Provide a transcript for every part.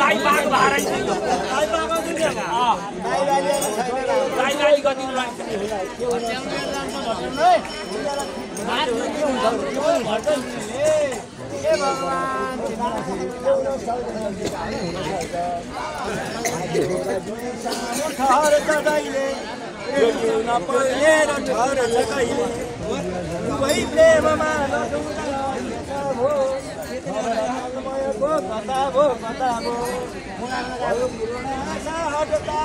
दाइ बाग भारै दाइ बाग दिन्छ दाइ दाइ गति लाग्छ हे भगवान ठहर जगाइले नपले र ठहर जगाइले दुवै प्रेममा कता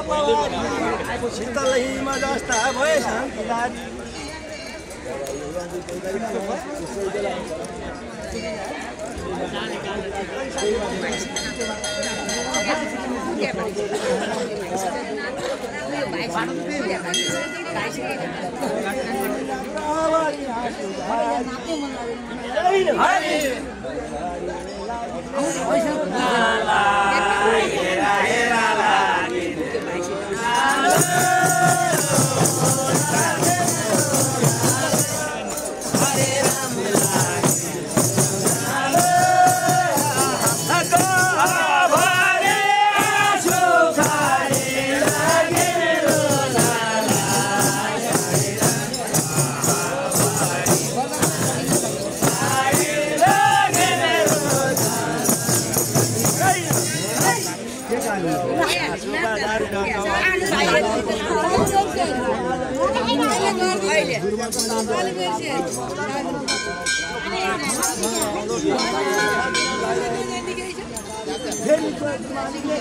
भो शीतलहीमा जस्ता भए शान्तिलारी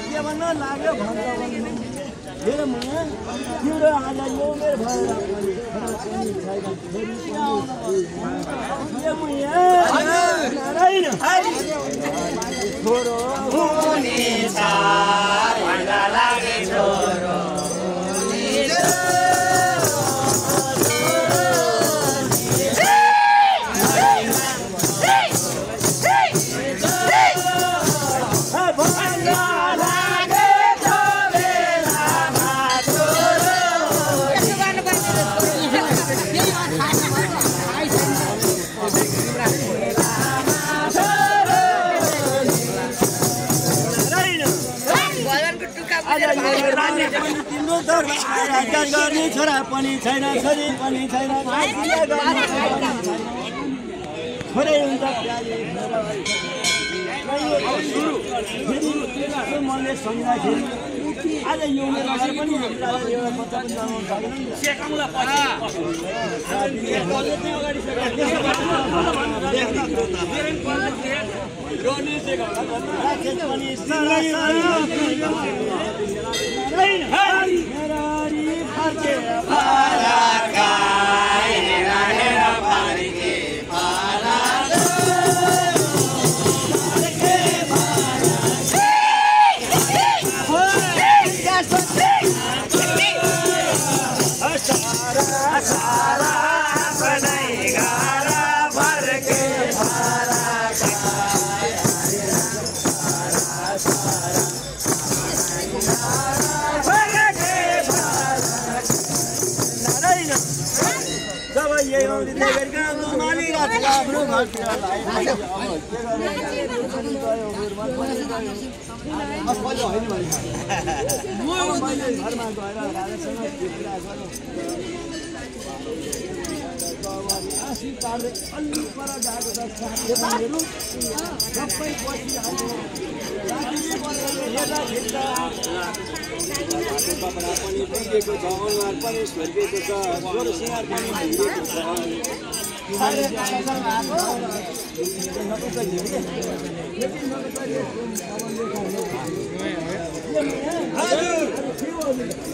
के भन्न लाग्यो मेरो मुना तिम्रो आज यो मेरो भएर छोरो लागे छोरो गर्ने छोरा पनि छैन छोरी पनि छैन छोरै हुन्छ मनले सम्झाखेरि आज यो पनि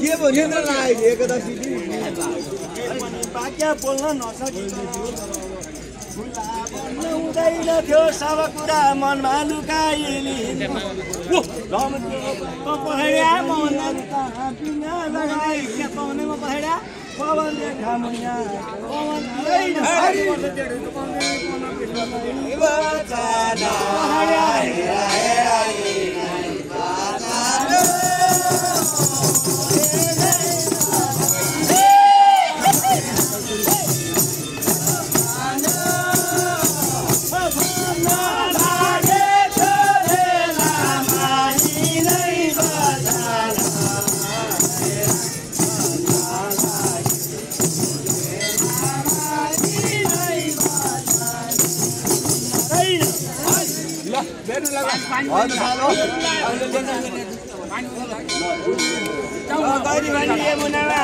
के भन्यो न लाग्यो एकदशी बाक्या बोल्न नसकिन्छ हुँदैन थियो सब कुरा मनमा लुकाइली पहेडा मन बिना लगाई के पाउनेमा पहेडा पवन देखा मुया पवन गरी भन्ने मुनामा